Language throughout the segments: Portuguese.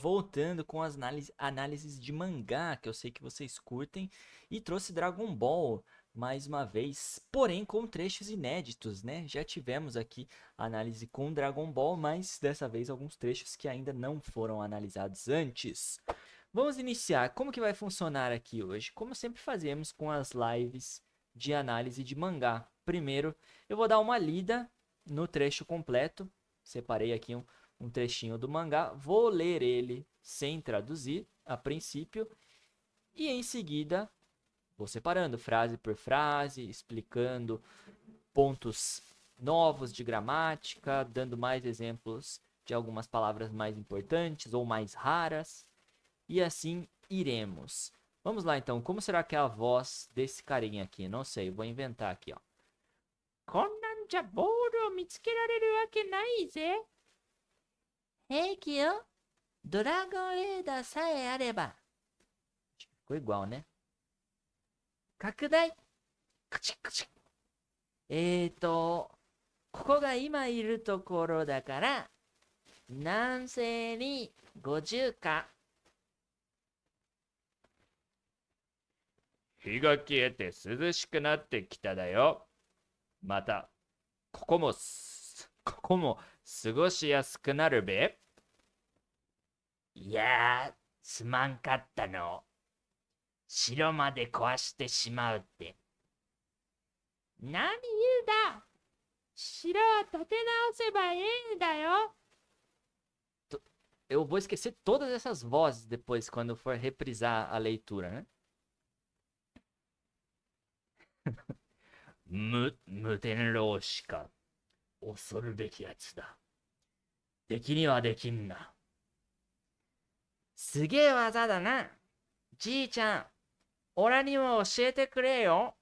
Voltando com as análises de mangá, que eu sei que vocês curtem, e trouxe Dragon Ball mais uma vez, porém com trechos inéditos, né? Já tivemos aqui a análise com Dragon Ball, mas dessa vez alguns trechos que ainda não foram analisados antes. Vamos iniciar. Como que vai funcionar aqui hoje? Como sempre fazemos com as lives de análise de mangá. Primeiro, eu vou dar uma lida no trecho completo. Separei aqui um trechinho do mangá. Vou ler ele sem traduzir, a princípio. E em seguida, vou separando frase por frase, explicando pontos novos de gramática, dando mais exemplos de algumas palavras mais importantes ou mais raras. E assim iremos. Vamos lá então, como será que é a voz desse carinha aqui? Não sei, vou inventar aqui, ó. Konan já bouro mitsukereru wake nai ze. Heiki yo, Dragon Eda sae areba. Ficou igual, né? Kakudai. Kuchi. ここが今いるところだから、南西に50か。日が消えて涼しくなってきただよ。また、ここも過ごしやすくなるべ。いやー、すまんかったの。城まで壊してしまうって。何言うだ。城は建て直せばいいんだよ。Eu vou esquecer todas essas vozes depois, quando for reprisar a leitura, né? 無天老しか恐るべきやつだ。敵にはできんな。すげえ技だな。じいちゃん、オラにも教えてくれよ。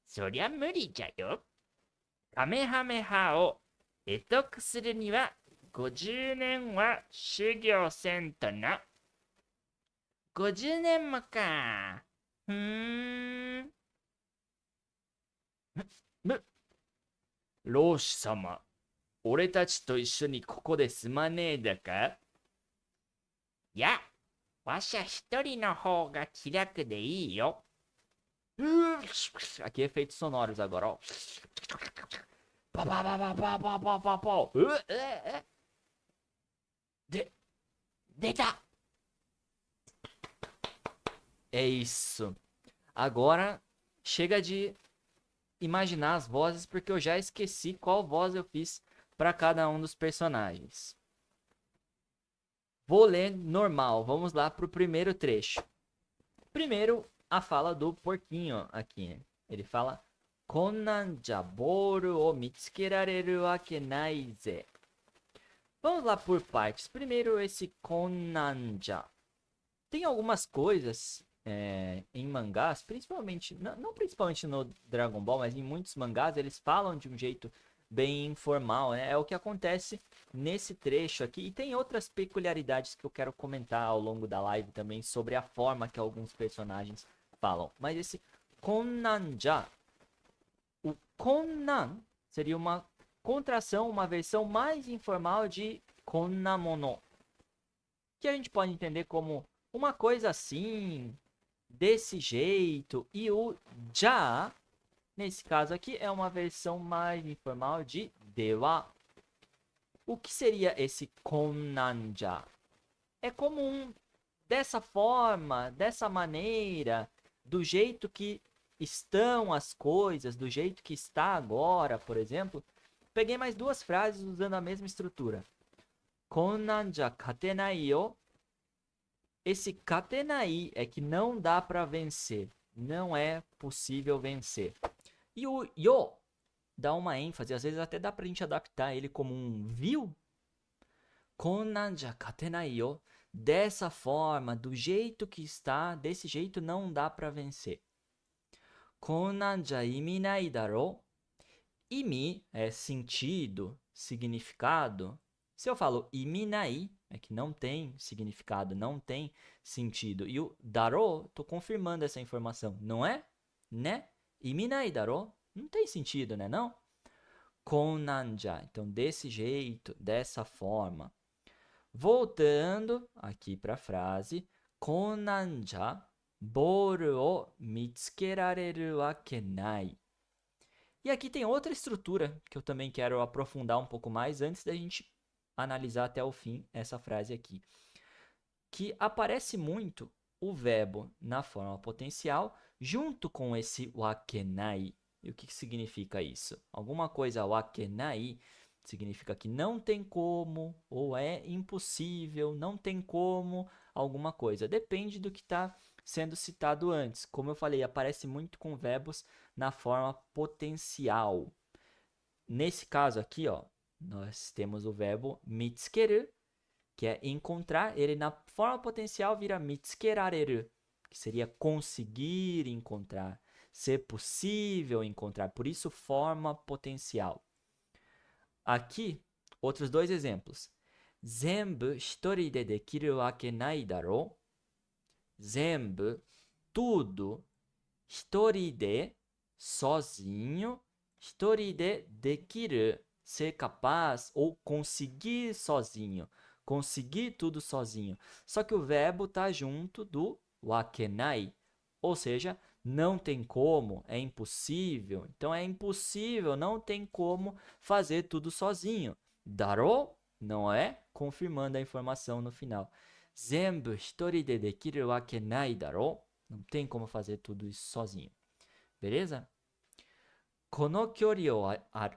そりゃ無理じゃよ。カメハメハを得得するには50年は修行せんとな。50年もか。老子様、俺たちと一緒にここで住まねえだか。いや、わしゃ一人の方が気楽でいいよ。Aqui efeitos sonoros agora, ó. Deita! É isso. Agora chega de imaginar as vozes, porque eu já esqueci qual voz eu fiz para cada um dos personagens. Vou ler normal. Vamos lá pro primeiro trecho. Primeiro, a fala do porquinho aqui, né? Ele fala: Konan ja boru o mitsukerareru wake nai ze. Vamos lá por partes. Primeiro, esse Konan ja. Tem algumas coisas em mangás, principalmente, não principalmente no Dragon Ball, mas em muitos mangás, eles falam de um jeito bem informal, né? É o que acontece nesse trecho aqui. E tem outras peculiaridades que eu quero comentar ao longo da live também sobre a forma que alguns personagens falam. Mas esse Konan ja, o Konan seria uma contração, uma versão mais informal de Konnamono, que a gente pode entender como uma coisa assim, desse jeito. E o ja, nesse caso aqui, é uma versão mais informal de dewa. O que seria esse konan ja? É comum, dessa forma, dessa maneira, do jeito que estão as coisas, do jeito que está agora, por exemplo. Peguei mais duas frases usando a mesma estrutura. Konan ja katenai yo. Esse katenai é que não dá para vencer. Não é possível vencer. E o yo dá uma ênfase. Às vezes até dá pra gente adaptar ele como um viu. Konan ja katenai yo. Dessa forma, do jeito que está, desse jeito não dá para vencer. Konan ja imi nai daro. Imi é sentido, significado. Se eu falo imi nai, é que não tem significado, não tem sentido. E o daro, tô confirmando essa informação, não é? Né? Imi nai daro, não tem sentido, né não? konanja. Então, desse jeito, dessa forma. Voltando aqui para a frase, konanja, boru o mitsukerareru wake nai. E aqui tem outra estrutura que eu também quero aprofundar um pouco mais antes da gente analisar até o fim essa frase aqui. Que aparece muito o verbo na forma potencial junto com esse wakenai. E o que significa isso? Alguma coisa wakenai significa que não tem como, ou é impossível, não tem como alguma coisa. Depende do que está sendo citado antes. Como eu falei, aparece muito com verbos na forma potencial. Nesse caso aqui, ó, nós temos o verbo mitsukeru, que é encontrar. Ele na forma potencial vira mitsukerareru, que seria conseguir encontrar, ser possível encontrar. Por isso, forma potencial. Aqui, outros dois exemplos. Zenbu hitori de dekiru wake nai daro. Zenbu, tudo. Hitori de, sozinho. Hitori de dekiru, ser capaz ou conseguir sozinho. Conseguir tudo sozinho. Só que o verbo está junto do wakenai. Ou seja, não tem como, é impossível. Então é impossível, não tem como fazer tudo sozinho. Daro, não é? Confirmando a informação no final. Zenbu hitori de dekiru wake nai daro. Não tem como fazer tudo isso sozinho. Beleza? Kono kyori o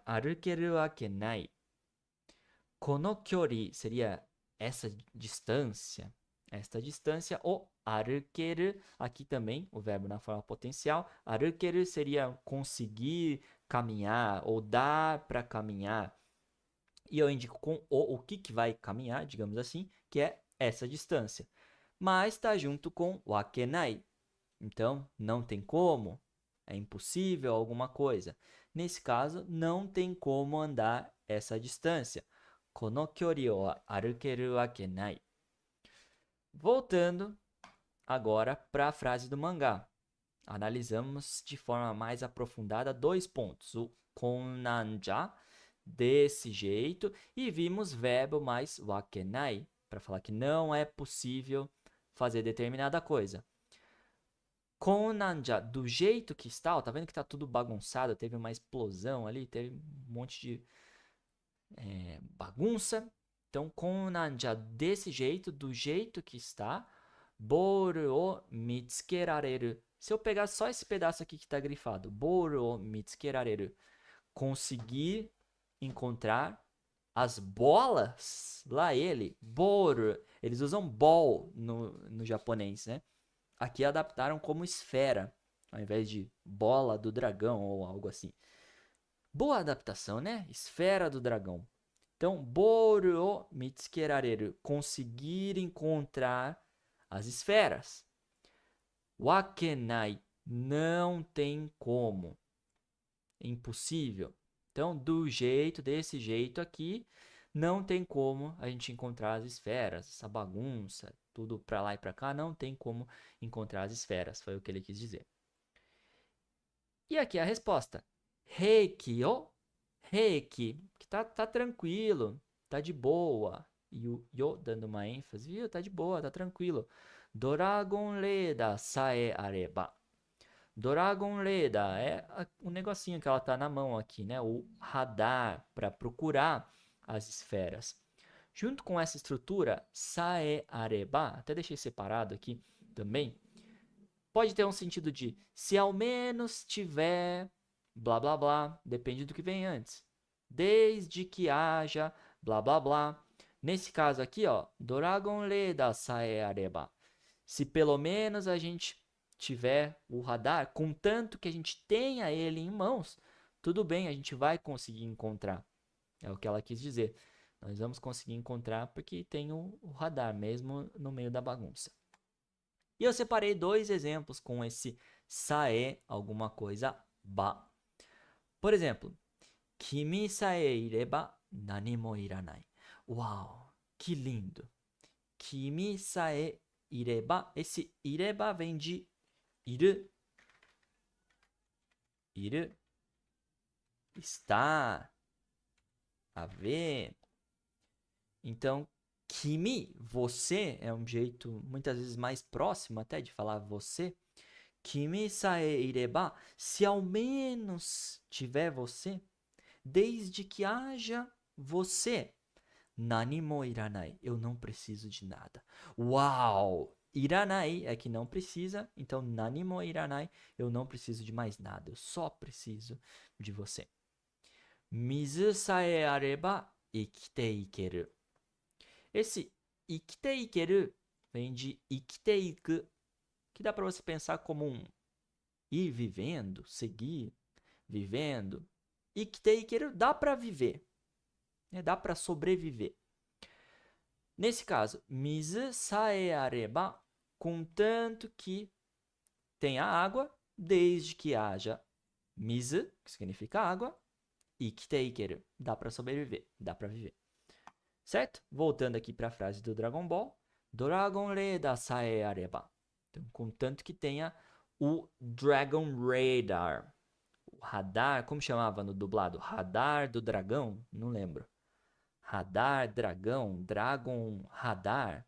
arukeru wake nai. Kono kyori seria essa distância. Esta distância, o arukeru, aqui também, o verbo na forma potencial. Arukeru seria conseguir caminhar ou dar para caminhar. E eu indico com o que vai caminhar, digamos assim, que é essa distância. Mas está junto com wakenai. Então, não tem como, é impossível alguma coisa. Nesse caso, não tem como andar essa distância. Kono kyori o arukeru wake nai. Voltando agora para a frase do mangá. Analisamos de forma mais aprofundada 2 pontos. O konanja, desse jeito, e vimos verbo mais wakenai, para falar que não é possível fazer determinada coisa. Konanja, do jeito que está, ó, tá vendo que tá tudo bagunçado, teve uma explosão ali, teve um monte de bagunça. Então, konanja, desse jeito, do jeito que está, boru o mitsukerareru. Se eu pegar só esse pedaço aqui que está grifado, boru o mitsukerareru, conseguir encontrar as bolas, lá ele, boru, eles usam ball no japonês, né? Aqui adaptaram como esfera, ao invés de bola do dragão ou algo assim. Boa adaptação, né? Esfera do dragão. Então, boru o mitsukerareru, conseguir encontrar as esferas. Wakenai, não tem como. Impossível. Então, desse jeito aqui, não tem como a gente encontrar as esferas. Essa bagunça, tudo para lá e para cá, não tem como encontrar as esferas. Foi o que ele quis dizer. E aqui a resposta. Reiki o reiki, que tá tranquilo, tá de boa. E o yo dando uma ênfase, viu? Tá de boa, tá tranquilo. Dragon Reda sae areba. Dragon Reda é o negocinho que ela tá na mão aqui, né? O radar para procurar as esferas. Junto com essa estrutura, sae areba, até deixei separado aqui também, pode ter um sentido de se ao menos tiver blá blá blá, depende do que vem antes. Desde que haja blá blá blá. Nesse caso aqui, ó, Dragon Reda sae areba. Se pelo menos a gente tiver o radar, contanto que a gente tenha ele em mãos, tudo bem, a gente vai conseguir encontrar. É o que ela quis dizer. Nós vamos conseguir encontrar porque tem o radar, mesmo no meio da bagunça. E eu separei 2 exemplos com esse sae alguma coisa ba. Por exemplo, kimi sae ireba nani mo iranai. Uau, que lindo. Kimi sae ireba, esse ireba vem de iru. Iru, está. a ver. Então, kimi, você, é um jeito muitas vezes mais próximo até de falar você. Kimi sae ireba, se ao menos tiver você, desde que haja você. Nani mo iranai, eu não preciso de nada. Uau! Iranai é que não precisa, então nani mo iranai, eu não preciso de mais nada, eu só preciso de você. Mizu sae areba, ikite ikeru. Esse ikite ikeru vem de ikite iku, que dá para você pensar como um ir vivendo, seguir, vivendo. Ikite ikeru dá para viver, né? Dá para sobreviver. Nesse caso, mizu sae areba, contanto que tenha água, desde que haja mizu, que significa água, ikite ikeru, dá para sobreviver, dá para viver. Certo? Voltando aqui para a frase do Dragon Ball, Dragon Radar sae areba. Então, contanto que tenha o Dragon Radar. O radar, como chamava no dublado? Radar do dragão? Não lembro. Radar, dragão, Dragon Radar?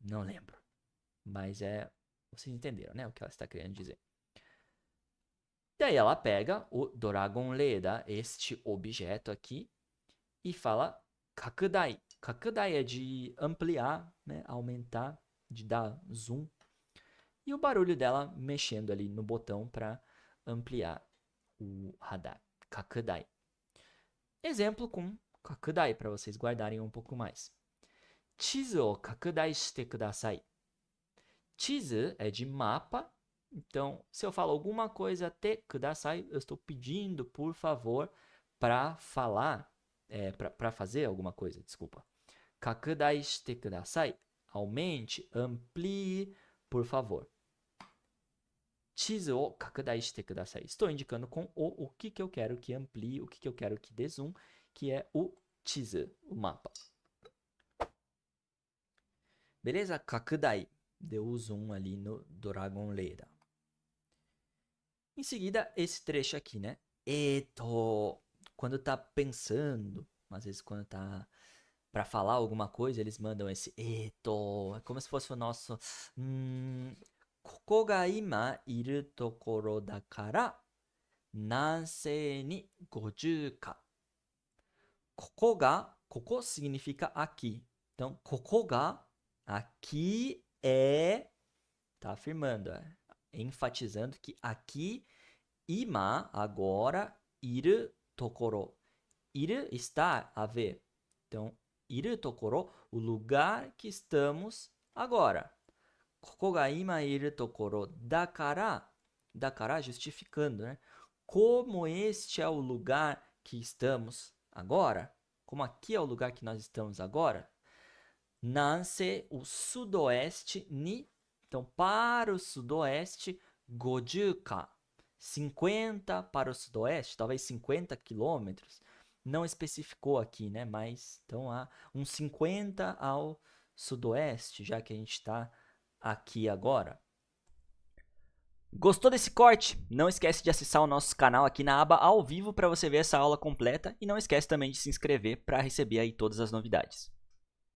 Não lembro. Mas vocês entenderam, né? O que ela está querendo dizer. Daí ela pega o Dragon Radar, este objeto aqui, e fala kakudai. Kakudai é de ampliar, né? Aumentar, de dar zoom. E o barulho dela mexendo ali no botão para ampliar o radar. Kakudai. Exemplo com kakudai, para vocês guardarem um pouco mais. Chizu o kakudai shite kudasai. Chizu é de mapa. Então, se eu falo alguma coisa te kudasai, eu estou pedindo, por favor, para falar, para fazer alguma coisa, desculpa. Kakudai shite kudasai. Aumente, amplie, por favor. Chizu o kakudai shite kudasai. Estou indicando com o que eu quero que amplie, o que eu quero que dê zoom, que é o chizu, o mapa. Beleza? Kakudai. Deu o zoom ali no Dragon Radar. Em seguida, esse trecho aqui, né? Quando tá pensando, às vezes quando tá para falar alguma coisa, eles mandam esse eto. É como se fosse o nosso Koko ga ima iru tokoro dakara nansei ni 50 ka. Koko significa aqui. Então, koko ga, aqui é, tá afirmando, enfatizando que aqui, ima, agora, iru tokoro. Iru, está, a ver. Então, iru tokoro, o lugar que estamos agora. Koko ga ima iru tokoro dakara. Dakara justificando, né? Como este é o lugar que estamos agora, como aqui é o lugar que nós estamos agora, Nansei, o sudoeste, ni, então para o sudoeste, 50 ka, 50 para o sudoeste, talvez 50 quilômetros, não especificou aqui, né? Mas então há uns 50 ao sudoeste, já que a gente está aqui agora. Gostou desse corte? Não esquece de acessar o nosso canal aqui na aba ao vivo para você ver essa aula completa e não esquece também de se inscrever para receber aí todas as novidades.